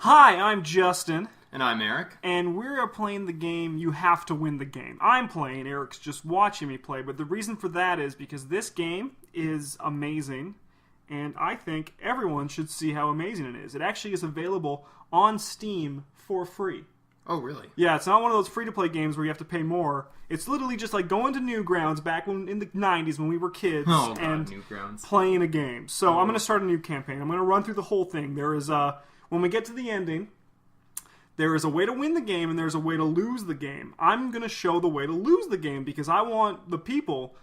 Hi, I'm Justin, And I'm Eric. and we're playing the game You Have to Win the Game. I'm playing, Eric's just watching me play, but the reason for that is because this game is amazing, and I think everyone should see how amazing it is. It actually is available on Steam for free. Oh, really? Yeah, it's not one of those free-to-play games where you have to pay more. It's literally just like going to Newgrounds back in the 90s when we were kids Oh, God, and Newgrounds. playing a game. So I'm going to start a new campaign. I'm going to run through the whole thing. There is when we get to the ending, there is a way to win the game and there's a way to lose the game. I'm going to show the way to lose the game because I want the people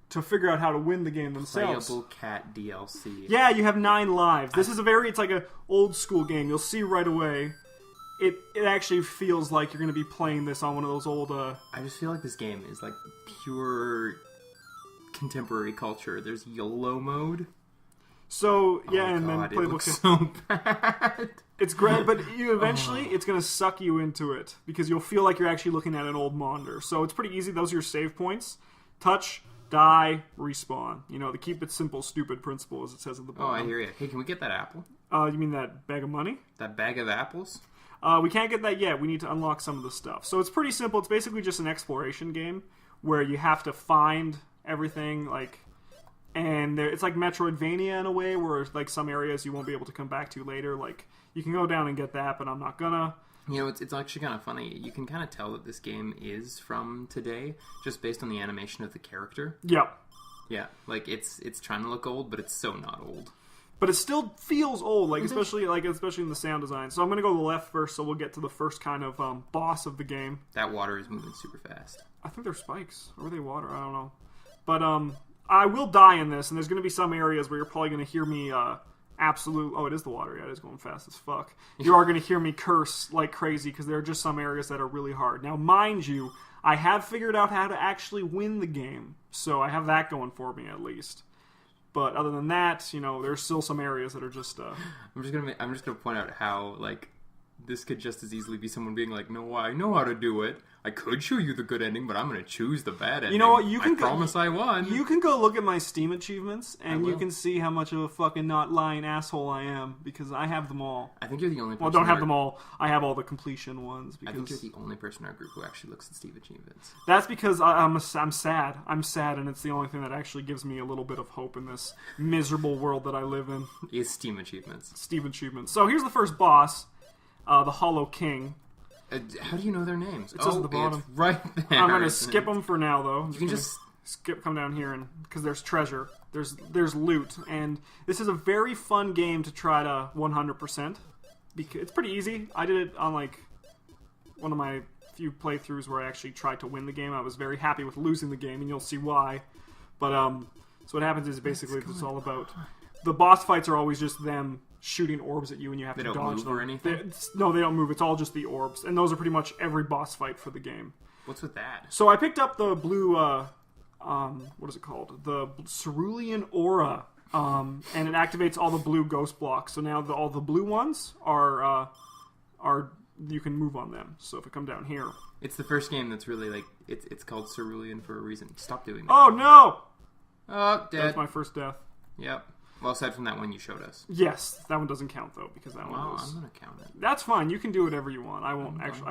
to figure out how to win the game themselves. Playable Cat DLC. Yeah, you have 9 lives. This is it's like a old school game. You'll see right away. It actually feels like you're going to be playing this on one of those old... I just feel like this game is like pure contemporary culture. There's YOLO mode. So, yeah, Oh, and God, then it playable... looks so bad. It's great, but eventually it's going to suck you into it because you'll feel like you're actually looking at an old monitor. So it's pretty easy. Those are your save points. Touch, die, respawn. You know, the keep it simple, stupid principle, as it says at the Oh, bottom. I hear you. Hey, can we get that apple? You mean that bag of money? That bag of apples? We can't get that yet. We need to unlock some of the stuff. So it's pretty simple. It's basically just an exploration game where you have to find everything, and it's like Metroidvania in a way, where like some areas you won't be able to come back to later. Like you can go down and get that, but I'm not gonna. You know, it's actually kind of funny. You can kind of tell that this game is from today just based on the animation of the character. Yep. Yeah, like it's trying to look old, but it's so not old. But it still feels old, especially in the sound design. So I'm gonna go to the left first, so we'll get to the first kind of boss of the game. That water is moving super fast. I think they're spikes, or are they water? I don't know. But I will die in this, and there's gonna be some areas where you're probably gonna hear me it is the water. Yeah, it is going fast as fuck. You are gonna hear me curse like crazy because there are just some areas that are really hard. Now, mind you, I have figured out how to actually win the game, so I have that going for me at least. But other than that, there's still some areas that are just. I'm just gonna point out how this could just as easily be someone being like, "No, I know how to do it. I could show you the good ending, but I'm gonna choose the bad ending." You know what? I promise I won. You can go look at my Steam achievements, and you can see how much of a fucking not lying asshole I am because I have them all. I think you're the only person. Well, don't have them all. I have all the completion ones. Because I think you're the only person in our group who actually looks at Steam achievements. That's because I'm sad. I'm sad, and it's the only thing that actually gives me a little bit of hope in this miserable world that I live in. Is Steam achievements. Steam achievements. So here's the first boss, the Hollow King. How do you know their names? It says at the bottom. It's right there. I'm gonna skip them for now, though. You can just come down here, and because there's treasure, there's loot, and this is a very fun game to try to 100%. Because it's pretty easy. I did it on one of my few playthroughs where I actually tried to win the game. I was very happy with losing the game, and you'll see why. But so what happens is basically it's all about the boss fights are always just them shooting orbs at you, and you have to dodge them. They don't move or anything? No, they don't move. It's all just the orbs, and those are pretty much every boss fight for the game. What's with that? So I picked up the blue, what is it called? The Cerulean Aura, and it activates all the blue ghost blocks. So now all the blue ones are you can move on them. So if I come down here, It's the first game that's really it's called Cerulean for a reason. Stop doing that. oh no! Oh, dead. That's my first death. Yep. Well, aside from that one you showed us. Yes, that one doesn't count though because that one Well, was. I'm gonna count it. That's fine. You can do whatever you want. I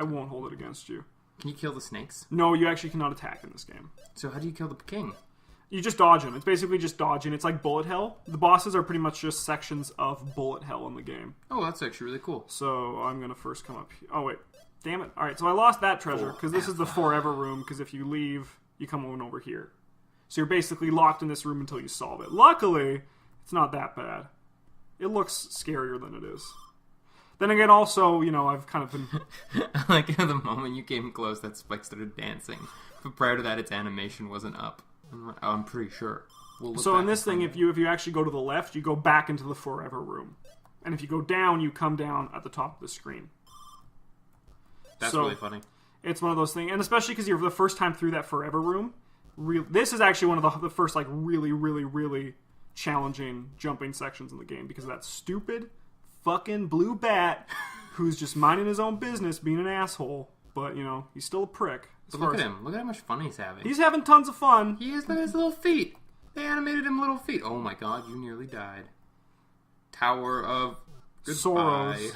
won't hold it against you. Can you kill the snakes? No, you actually cannot attack in this game. So how do you kill the king? You just dodge them. It's basically just dodging. It's like bullet hell. The bosses are pretty much just sections of bullet hell in the game. Oh, that's actually really cool. So I'm going to first come up here. Oh, wait. Damn it. All right, so I lost that treasure because this is the forever room because if you leave, you come on over here. So you're basically locked in this room until you solve it. Luckily, it's not that bad. It looks scarier than it is. Then again, also, I've kind of been... Like, at the moment you came close, that spike started dancing. But prior to that, its animation wasn't up. I'm pretty sure. So in this thing, if you actually go to the left, you go back into the forever room. And if you go down, you come down at the top of the screen. That's really funny. It's one of those things, and especially because you're the first time through that forever room. This is actually one of the first, really, really, really challenging jumping sections in the game because of that stupid fucking blue bat who's just minding his own business, being an asshole. But, he's still a prick. But look at him. Look at how much fun he's having. He's having tons of fun. He has his little feet. They animated him little feet. Oh my god, you nearly died. Tower of Goodbye. Sorrows.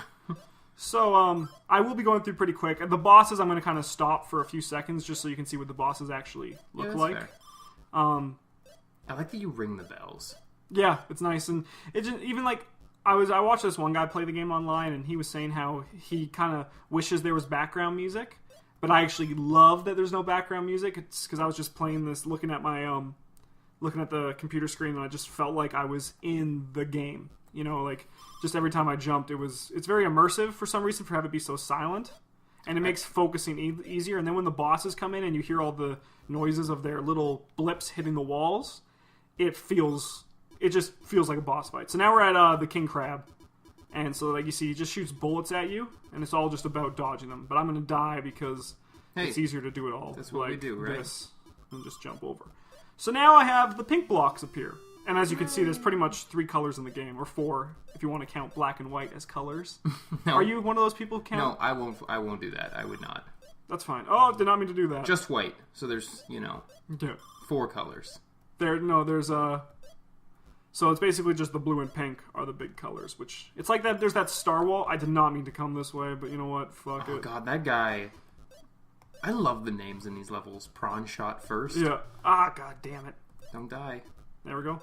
So, I will be going through pretty quick. The bosses, I'm going to kind of stop for a few seconds just so you can see what the bosses actually look that's like. fair. Um, I like that you ring the bells. yeah, it's nice, and it just, even like I watched this one guy play the game online, and he was saying how he kind of wishes there was background music, but I actually love that there's no background music. It's because I was just playing this, looking at the computer screen, and I just felt like I was in the game. You know, like just every time I jumped, it's very immersive for some reason for have it be so silent, and it makes focusing easier. And then when the bosses come in and you hear all the noises of their little blips hitting the walls, it just feels like a boss fight. So now we're at the King Crab, and so like you see, he just shoots bullets at you, and it's all just about dodging them. But I'm gonna die because it's easier to do it all. That's what we do, right? This, and just jump over. So now I have the pink blocks appear. And as you can see, there's pretty much 3 colors in the game, or 4 if you want to count black and white as colors. No. Are you one of those people who count? No, I won't do that. I would not. That's fine. Oh, did not mean to do that. Just white. So there's, Yeah. 4 colors. There's so it's basically just the blue and pink are the big colors, which it's like that. There's that Star Wall. I did not mean to come this way, but you know what? Fuck Oh it. god, that guy. I love the names in these levels. Prawn shot first. Yeah. Ah, god damn it. Don't die. There we go.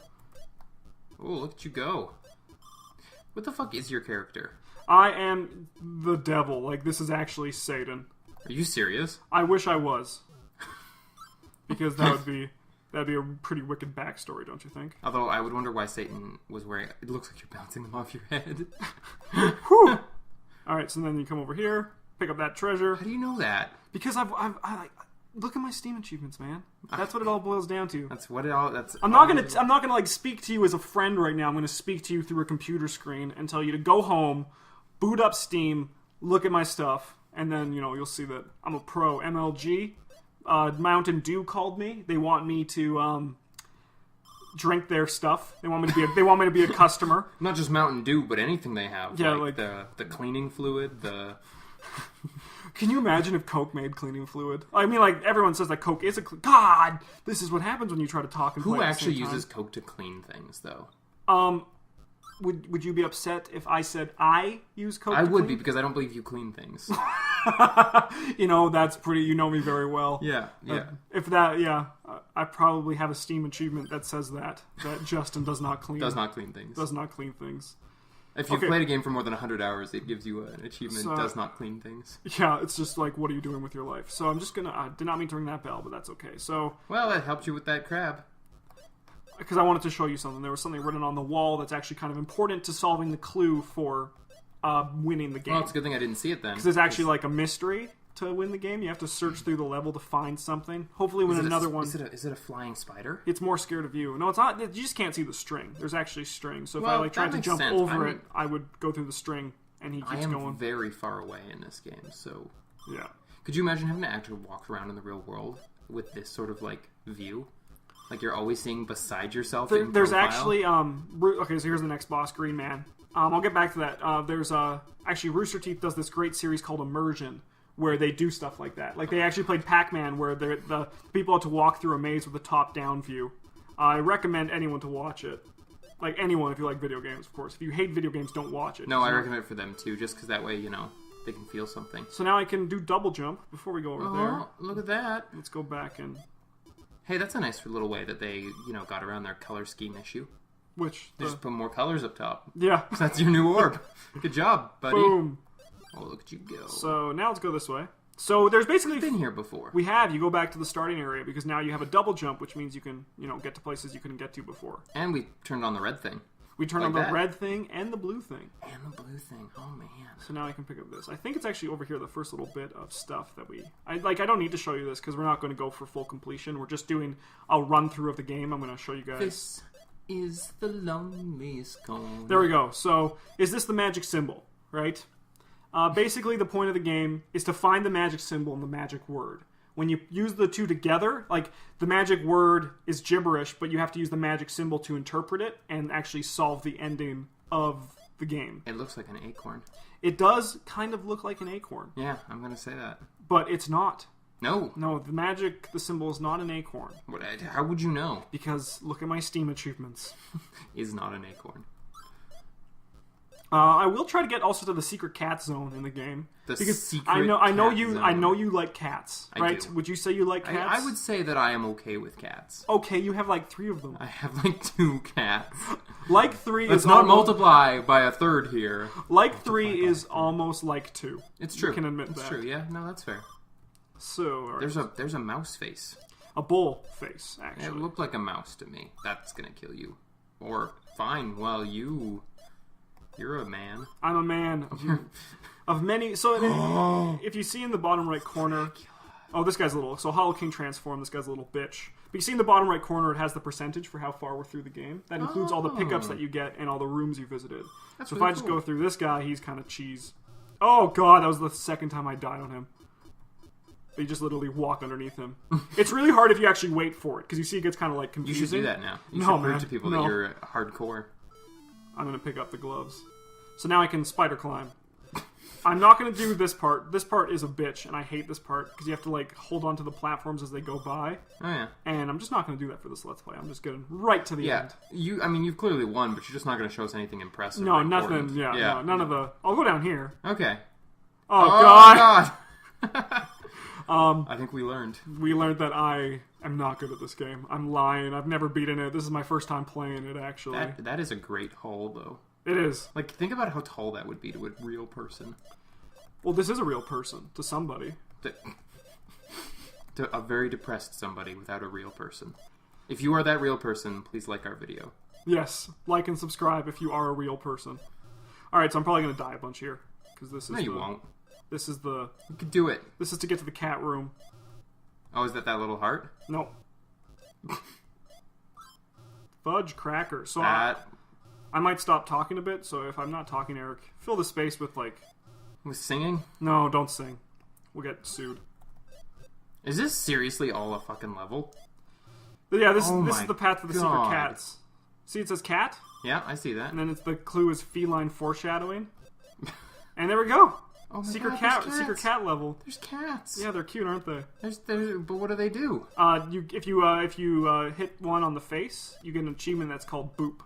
Oh, look at you go. What the fuck is your character? I am the devil. Like, this is actually Satan. Are you serious? I wish I was. Because that'd be a pretty wicked backstory, don't you think? Although I would wonder why Satan was wearing. It looks like you're bouncing them off your head. Whew. Alright, so then you come over here, pick up that treasure. How do you know that? Because I look at my Steam achievements, man. That's what it all boils down to. That's what it all. That's. I'm not gonna like speak to you as a friend right now. I'm gonna speak to you through a computer screen and tell you to go home, boot up Steam, look at my stuff, and then you'll see that I'm a pro. MLG, Mountain Dew called me. They want me to drink their stuff. They want me to be a customer. Not just Mountain Dew, but anything they have. Yeah, like the cleaning fluid. Can you imagine if Coke made cleaning fluid? I mean, like, everyone says that Coke is God, this is what happens when you try to talk and play Who at the actually same time. uses Coke to clean things, though? Would you be upset if I said I use Coke I to would clean? be, because I don't believe you clean things. That's pretty, you know me very well. Yeah. I probably have a Steam achievement that says that Justin does not clean. Does not clean things. Does not clean things. If you've played a game for more than 100 hours, it gives you an achievement, So, does not clean things. Yeah, it's just like, what are you doing with your life? So I'm just gonna, I did not mean to ring that bell, but that's okay. So, Well, that helped you with that crab. because I wanted to show you something. There was something written on the wall that's actually kind of important to solving the clue for winning the game. Well, it's a good thing I didn't see it then. Because there's actually like a mystery to win the game. You have to search through the level to find something. Hopefully win another one. Is it a flying spider? It's more scared of you. No, it's not. You just can't see the string. There's actually string. So if I Well, like tried that to makes jump sense. over it, I would go through the string, and he I keeps am going. very far away in this game, so... Yeah. Could you imagine having to actually walk around in the real world with this sort of, like, view? Like, you're always seeing beside yourself in There's profile? actually okay. So here's the next boss, Green Man. I'll get back to that. There's actually Rooster Teeth does this great series called Immersion, where they do stuff like that. Like they actually played Pac-Man, where the people had to walk through a maze with a top-down view. I recommend anyone to watch it. Like anyone, if you like video games, of course. If you hate video games, don't watch it. No, I recommend it for them, too, just because that way, they can feel something. So now I can do double jump before we go over there. Oh, look at that. Let's go back and Hey, that's a nice little way that they, got around their color scheme issue. which They just put more colors up top. yeah. That's your new orb. Good job, buddy. Boom. Oh, look at you go. So now let's go this way. So there's basically I've been here before. you go back to the starting area because now you have a double jump, which means you can get to places you couldn't get to before. And we turned on the red thing. We turn Like on the that. red thing and the blue thing. And the blue thing. Oh, man. So now I can pick up this. I think it's actually over here, the first little bit of stuff that I don't need to show you this because we're not going to go for full completion. We're just doing a run through of the game. I'm going to show you guys. This is the loneliest corner. There we go. So is this the magic symbol, right? Basically, the point of the game is to find the magic symbol and the magic word. When you use the two together, like the magic word is gibberish, but you have to use the magic symbol to interpret it and actually solve the ending of the game. It looks like an acorn. It does kind of look like an acorn, Yeah, I'm going to say that. but it's not. No. No, the symbol is not an acorn. How would you know? Because look at my Steam achievements. Is not an acorn. I will try to get also to the secret cat zone in the game. Secret I know cat you. zone. I know you like cats, I right? do. Would you say you like cats? I would say that I am okay with cats. Okay, you have like 3 of them. I have like 2 cats. Like 3 Let's is not almost, multiply by a third here. Like 3 is almost like 2. It's true. You can admit it's that. true. Yeah, no, that's fair. So all right. There's a mouse face. a bull face actually. It looked like a mouse to me. That's gonna kill you. Or fine. Well, you're a man. I'm a man of many. So if you see in the bottom right corner, oh, this guy's a little. So Hollow King transform. This guy's a little bitch. But you see in the bottom right corner, it has the percentage for how far we're through the game. That includes all the pickups that you get and all the rooms you visited. That's so really if I just cool. go through this guy, he's kind of cheese. Oh god, that was the second time I died on him. You just literally walk underneath him. It's really hard if you actually wait for it, because you see it gets kind of like You confusing. should do that now. You No, should prove man. to people No. that you're hardcore. I'm going to pick up the gloves. So now I can spider climb. I'm not going to do this part. This part is a bitch, and I hate this part, because you have to like hold onto the platforms as they go by. Oh yeah. And I'm just not going to do that for this Let's Play. I'm just getting right to the Yeah. end. You've clearly won, but you're just not going to show us anything impressive. No, or nothing. important. Yeah, no, none of the... I'll go down here. Okay. Oh, God. God. I think we learned. We learned that I am not good at this game. I'm lying. I've never beaten it. This is my first time playing it, actually. That is a great hole, though. It is. Like, think about how tall that would be to a real person. Well, this is a real person to somebody. To a very depressed somebody without a real person. If you are that real person, please like our video. Yes, like and subscribe if you are a real person. Alright, so I'm probably going to die a bunch here. Because this is No, you won't. This is the... You could do it. This is to get to the cat room. Oh, is that little heart? No. Fudge cracker. So That I might stop talking a bit, so if I'm not talking, Eric, fill the space with like... was singing? No, don't sing. We'll get sued. Is this seriously all a fucking level? But yeah, this Oh is my the path to the secret God. cats. See, it says cat, Yeah, I see that. and then the clue is feline foreshadowing. And there we go. Oh my Secret God, cat, there's secret cats. cat level. There's cats. Yeah, they're cute, aren't they? But what do they do? If you hit one on the face, you get an achievement that's called boop.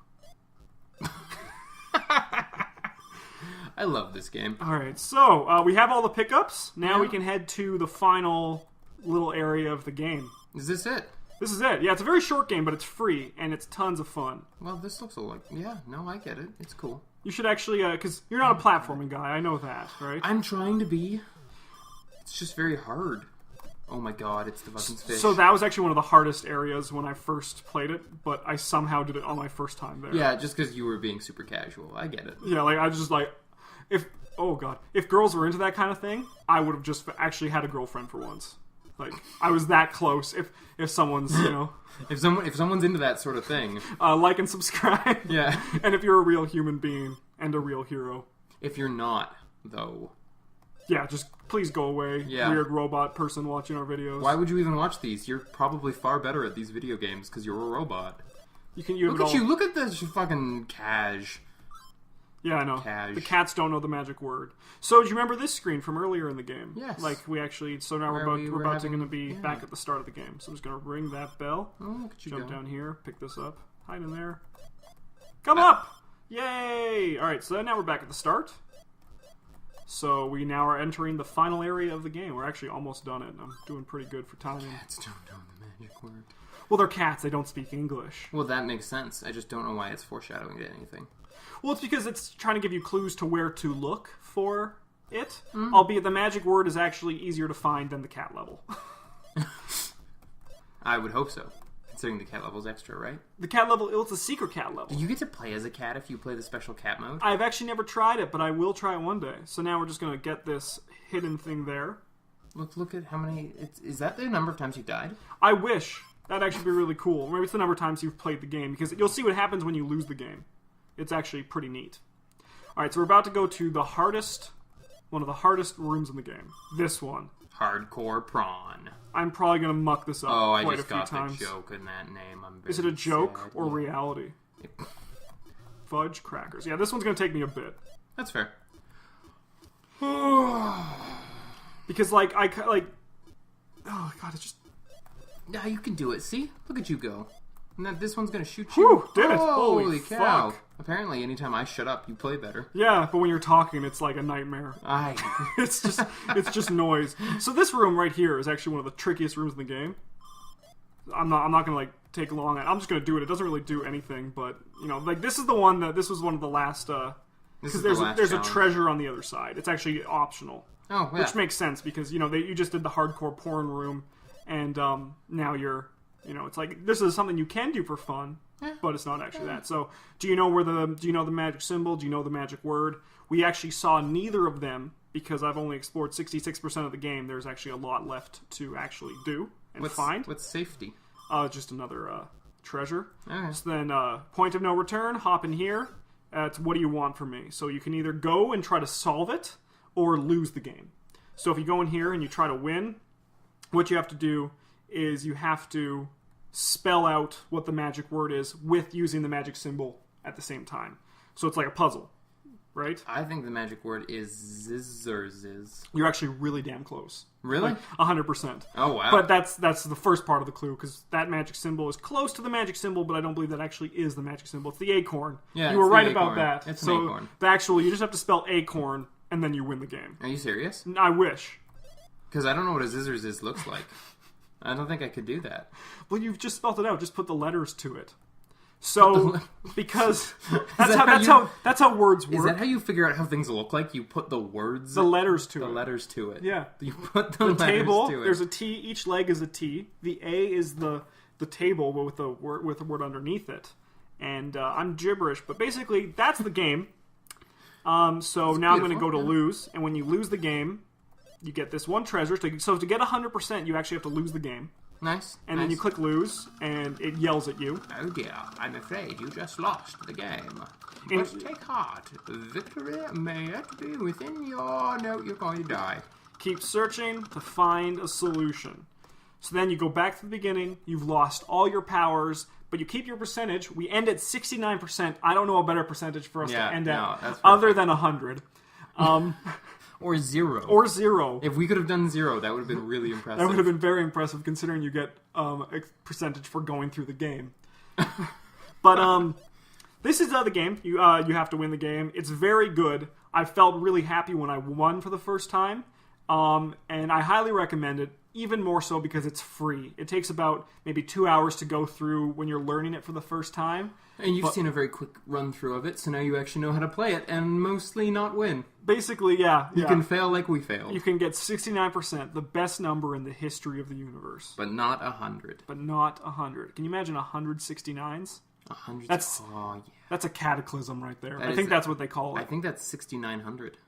I love this game. All right, so we have all the pickups. Now we can head to the final little area of the game. Is this it? This is it. Yeah, it's a very short game, but it's free and it's tons of fun. Well, this looks like... Yeah, no, I get it. It's cool. You should actually, because you're not a platforming guy. I know that, right? I'm trying to be. It's just very hard. Oh my god, it's the fucking fish. So that was actually one of the hardest areas when I first played it, but I somehow did it on my first time there. Yeah, just because you were being super casual. I get it. Yeah, like I was just like, if girls were into that kind of thing, I would have just actually had a girlfriend for once. Like I was that close. If someone's If someone's into that sort of thing, like and subscribe. yeah. And if you're a real human being and a real hero, If you're not, though, yeah, just please go away. Yeah. Weird robot person watching our videos. why would you even watch these? You're probably far better at these video games because you're a robot. You have Look it at all. you! Look at this fucking cash. Yeah, I know. Cash. The cats don't know the magic word. So, do you remember this screen from earlier in the game? Yes. Like we actually. So now Where we're we about were to having- going to be yeah. back at the start of the game. So I'm just going to ring that bell. Oh, look at you Jump go. down here. Pick this up. Hide in there. Come up! Yay! All right. So now we're back at the start. So we now are entering the final area of the game. We're actually almost done it. I'm doing pretty good for timing. Cats don't know the magic word. Well, they're cats. They don't speak English. Well, that makes sense. I just don't know why it's foreshadowing to anything. Well, it's because it's trying to give you clues to where to look for it. Mm. Albeit the magic word is actually easier to find than the cat level. I would hope so, considering the cat level's extra, right? The cat level, it's a secret cat level. Do you get to play as a cat if you play the special cat mode? I've actually never tried it, but I will try it one day. So now we're just going to get this hidden thing there. Look at how many... Is that the number of times you died? I wish. That'd actually be really cool. Maybe it's the number of times you've played the game, because you'll see what happens when you lose the game. It's actually pretty neat. Alright, so we're about to go to the hardest... One of the hardest rooms in the game. This one. Hardcore prawn. I'm probably going to muck this up Oh, I quite just a few got times. the joke in that name. I'm very Is it a joke sad. or Yeah. reality? Fudge crackers. Yeah, this one's going to take me a bit. That's fair. Because, like, oh, God, it's just... Yeah, you can do it. See? Look at you go. And this one's gonna shoot you. Whew, did it. Holy Holy cow. fuck. Apparently, anytime I shut up, you play better. Yeah, but when you're talking, it's like a nightmare. It's just noise. So this room right here is actually one of the trickiest rooms in the game. I'm not gonna like take long. I'm just gonna do it. It doesn't really do anything, but you know, like this is the one that this was one of the last. Because there's a treasure on the other side. It's actually optional. Oh, yeah. Which makes sense because you know you just did the hardcore porn room, and now you're it's like this is something you can do for fun. But it's not actually that. So, do you know the magic symbol? Do you know the magic word? We actually saw neither of them because I've only explored 66% of the game. There's actually a lot left to actually do and find. What's safety? Just another treasure. Okay. So then, point of no return. Hop in here. It's what do you want from me? So you can either go and try to solve it or lose the game. So if you go in here and you try to win, what you have to do is you have to spell out what the magic word is with using the magic symbol at the same time. So it's like a puzzle, right? I think the magic word is ziz or ziz. You're actually really damn close. Really? Like 100%. Oh, wow. But that's the first part of the clue, because that magic symbol is close to the magic symbol, but I don't believe that actually is the magic symbol. It's the acorn. Yeah, you were right acorn. about that. It's so an acorn. You just have to spell acorn, and then you win the game. Are you serious? I wish. Because I don't know what a ziz or ziz looks like. I don't think I could do that. Well, you've just spelled it out. Just put the letters to it. So, because that's how words work. Is that how you figure out how things look like? You put the words... The letters to it. The letters to it. Yeah. You put the letters table, to it. There's a T. Each leg is a T. The A is the table with the word underneath it. And I'm gibberish, but basically, that's the game. So now I'm going to go to lose. And when you lose the game, you get this one treasure. So to get 100%, you actually have to lose the game. Nice. And then you click lose, and it yells at you. Oh dear, I'm afraid you just lost the game. But take heart. Victory may yet be within your... No, you're going to die. Keep searching to find a solution. So then you go back to the beginning. You've lost all your powers, but you keep your percentage. We end at 69%. I don't know a better percentage for us to end at other than 100. Or zero. Or zero. If we could have done zero, that would have been really impressive. That would have been very impressive considering you get a percentage for going through the game. But this is the game. You have to win the game. It's very good. I felt really happy when I won for the first time. And I highly recommend it, even more so because it's free. It takes about maybe 2 hours to go through when you're learning it for the first time. And you've seen a very quick run through of it, so now you actually know how to play it, and mostly not win. Basically, yeah. You can fail like we failed. You can get 69%, the best number in the history of the universe. But not 100. But not 100. Can you imagine 169s? 100? That's a cataclysm right there. I think that's what they call it. I think that's 6,900.